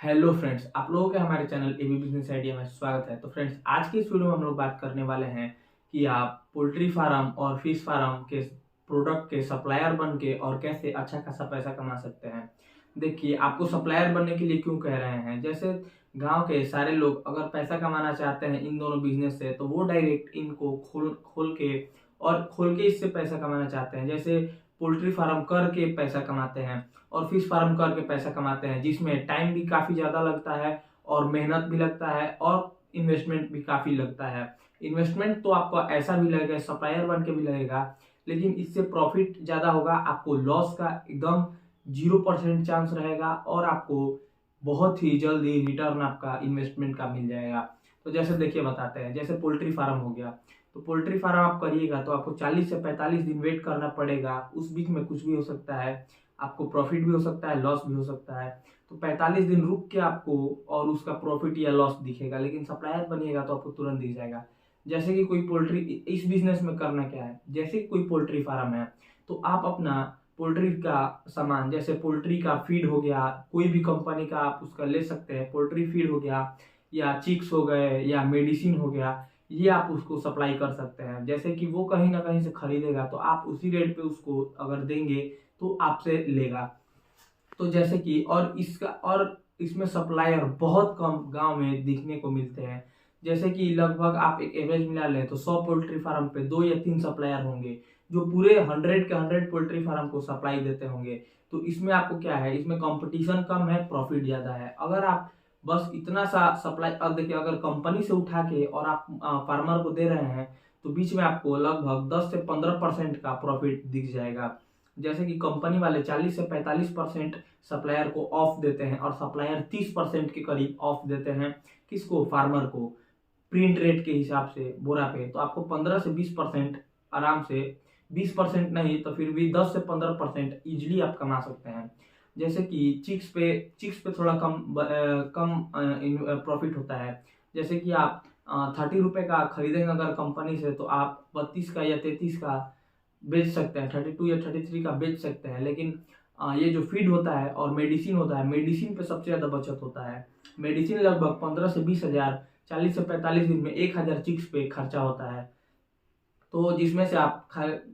Hello friends, आप लोगों के हमारे चैनल एबी बिजनेस आइडिया में स्वागत है। तो फ्रेंड्स, आज की इस वीडियो में हम लोग बात करने वाले हैं कि आप पोल्ट्री फार्म और फिश फार्म के प्रोडक्ट के सप्लायर बन के और कैसे अच्छा खासा पैसा कमा सकते हैं। देखिए, आपको सप्लायर बनने के लिए क्यों कह रहे हैं। जैसे गांव के सारे लोग अगर पैसा कमाना चाहते हैं इन दोनों बिजनेस से, तो वो डायरेक्ट इनको खोल के इससे पैसा कमाना चाहते हैं। जैसे पोल्ट्री फार्म करके पैसा कमाते हैं और फिश फार्म करके पैसा कमाते हैं, जिसमें टाइम भी काफी ज्यादा लगता है और मेहनत भी लगता है और इन्वेस्टमेंट भी काफी लगता है। इन्वेस्टमेंट तो आपको ऐसा भी लगेगा, सप्लायर बन के भी लगेगा, लेकिन इससे प्रॉफिट ज्यादा होगा। आपको लॉस का एकदम 0% चांस रहेगा और आपको बहुत ही जल्दी रिटर्न आपका इन्वेस्टमेंट का मिल जाएगा। तो जैसे देखिए बताते हैं, जैसे पोल्ट्री फार्म हो गया, तो पोल्ट्री फार्म आप करिएगा तो आपको 40 से 45 दिन वेट करना पड़ेगा। उस बीच में कुछ भी हो सकता है, आपको प्रॉफिट भी हो सकता है, लॉस भी हो सकता है। तो 45 दिन रुक के आपको और उसका प्रॉफिट या लॉस दिखेगा, लेकिन सप्लायर बनिएगा तो आपको तुरंत दिख जाएगा। जैसे कि कोई पोल्ट्री, इस बिजनेस में करना क्या है, जैसे कि कोई पोल्ट्री फार्म है तो आप अपना पोल्ट्री का सामान, जैसे पोल्ट्री का फीड हो गया, कोई भी कंपनी का आप उसका ले सकते हैं। पोल्ट्री फीड हो गया या चिक्स हो गए या मेडिसिन हो गया, ये आप उसको सप्लाई कर सकते हैं। जैसे कि वो कहीं ना कहीं से खरीदेगा तो आप उसी रेट पे उसको अगर देंगे तो आपसे लेगा। तो जैसे कि और इसमें सप्लायर बहुत कम गांव में दिखने को मिलते हैं। जैसे कि लगभग आप एक एवरेज मिला लें तो 100 पोल्ट्री फार्म पे 2 या 3 सप्लायर होंगे जो पूरे 100 के 100 पोल्ट्री फार्म को सप्लाई देते होंगे। तो इसमें आपको क्या है, इसमें कंपटीशन कम है, प्रॉफिट ज्यादा है। अगर आप बस इतना सा सप्लाई, अब देखिए अगर कंपनी से उठा के और आप फार्मर को दे रहे हैं तो बीच में आपको लगभग 10 से 15% का प्रॉफिट दिख जाएगा। जैसे कि कंपनी वाले 40 से 45% सप्लायर को ऑफ देते हैं और सप्लायर 30% के करीब ऑफ देते हैं। किसको? फार्मर को, प्रिंट रेट के हिसाब से बोरा पे। तो आपको 15 से 20% आराम से, 20% नहीं तो फिर भी 10 से 15% इजिली आप कमा सकते हैं। जैसे कि चिक्स पे थोड़ा कम प्रॉफिट होता है। जैसे कि आप 30 रुपए का खरीदेंगे अगर कंपनी से, तो आप 32 का या 33 का बेच सकते हैं, 32 या 33 का बेच सकते हैं। लेकिन ये जो फीड होता है और मेडिसिन होता है, मेडिसिन पे सबसे ज्यादा बचत होता है। मेडिसिन लगभग 15 से 20 हजार, 40 से 45 दिन में 1 हजार चिक्स पे खर्चा होता है। तो जिसमें से आप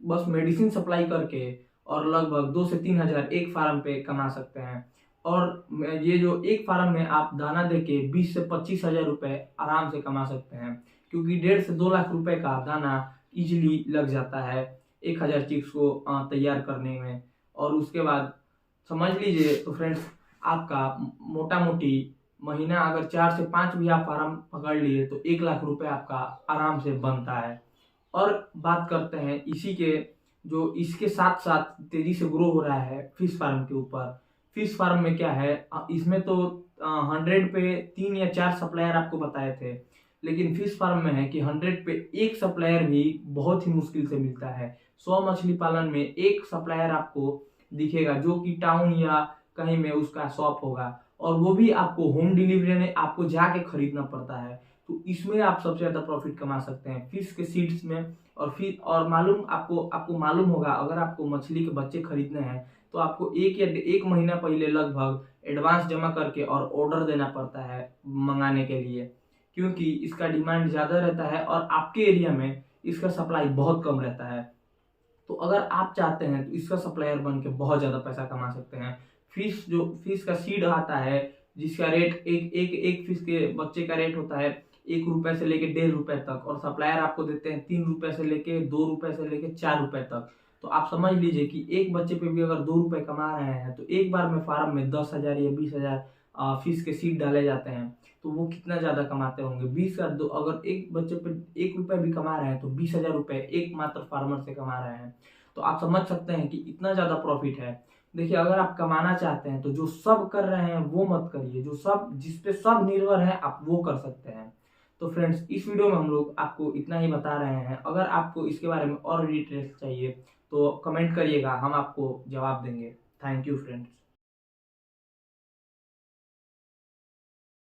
बस मेडिसिन सप्लाई करके और लगभग 2 से 3 हजार एक फार्म पे कमा सकते हैं। और ये जो एक फार्म में आप दाना देके 20 से 25 हजार रुपए आराम से कमा सकते हैं, क्योंकि 1.5 से 2 लाख रुपए का दाना इजिली लग जाता है 1 हजार चिक्स को तैयार करने में। और उसके बाद समझ लीजिए तो फ्रेंड्स, आपका मोटा मोटी महीना अगर 4 से 5 भी आप फार्म पकड़ लिए तो 1 लाख रुपए आपका आराम से बनता है। और बात करते हैं इसी के, जो इसके साथ साथ तेजी से ग्रो हो रहा है फिश फार्म के ऊपर। फिश फार्म में क्या है, इसमें तो 100 पे 3 या 4 सप्लायर आपको बताए थे, लेकिन फिश फार्म में है कि 100 पे एक सप्लायर भी बहुत ही मुश्किल से मिलता है। 100 मछली पालन में एक सप्लायर आपको दिखेगा जो कि टाउन या कहीं में उसका शॉप होगा, और वो भी आपको होम डिलीवरी में आपको जाके खरीदना पड़ता है। तो इसमें आप सबसे ज्यादा प्रॉफिट कमा सकते हैं फिश के सीड्स में। और फिर और मालूम आपको मालूम होगा, अगर आपको मछली के बच्चे खरीदने हैं तो आपको 1 महीना पहले लगभग एडवांस जमा करके और ऑर्डर देना पड़ता है मंगाने के लिए, क्योंकि इसका डिमांड ज्यादा रहता है और आपके एरिया में इसका सप्लाई बहुत कम रहता है। तो अगर आप चाहते हैं तो इसका सप्लायर बन के बहुत ज्यादा पैसा कमा सकते हैं। फिश का सीड आता है जिसका रेट एक फिश के बच्चे का रेट होता है 1 रुपए से लेके 1.5 रुपए तक, और सप्लायर आपको देते हैं 3 रुपए से लेके 2 रुपए से लेके 4 रुपए तक। तो आप समझ लीजिए कि एक बच्चे पे भी अगर 2 रुपए कमा रहे हैं तो एक बार में फार्म में 10 हजार या 20 हजार फिश के सीड डाले जाते हैं, तो वो कितना ज्यादा कमाते होंगे। 20 का दो, अगर एक बच्चे पे 1 रुपए भी कमा रहे हैं तो 20 हजार रुपए एक मात्र फार्मर से कमा रहे हैं। तो आप समझ सकते हैं कि इतना ज्यादा प्रॉफिट है। देखिए, अगर आप कमाना चाहते हैं तो जो सब कर रहे हैं वो मत करिए, जो सब जिसपे सब निर्भर है आप वो कर सकते हैं। तो फ्रेंड्स, इस वीडियो में हम लोग आपको इतना ही बता रहे हैं। अगर आपको इसके बारे में और डिटेल्स चाहिए तो कमेंट करिएगा, हम आपको जवाब देंगे। Thank you friends.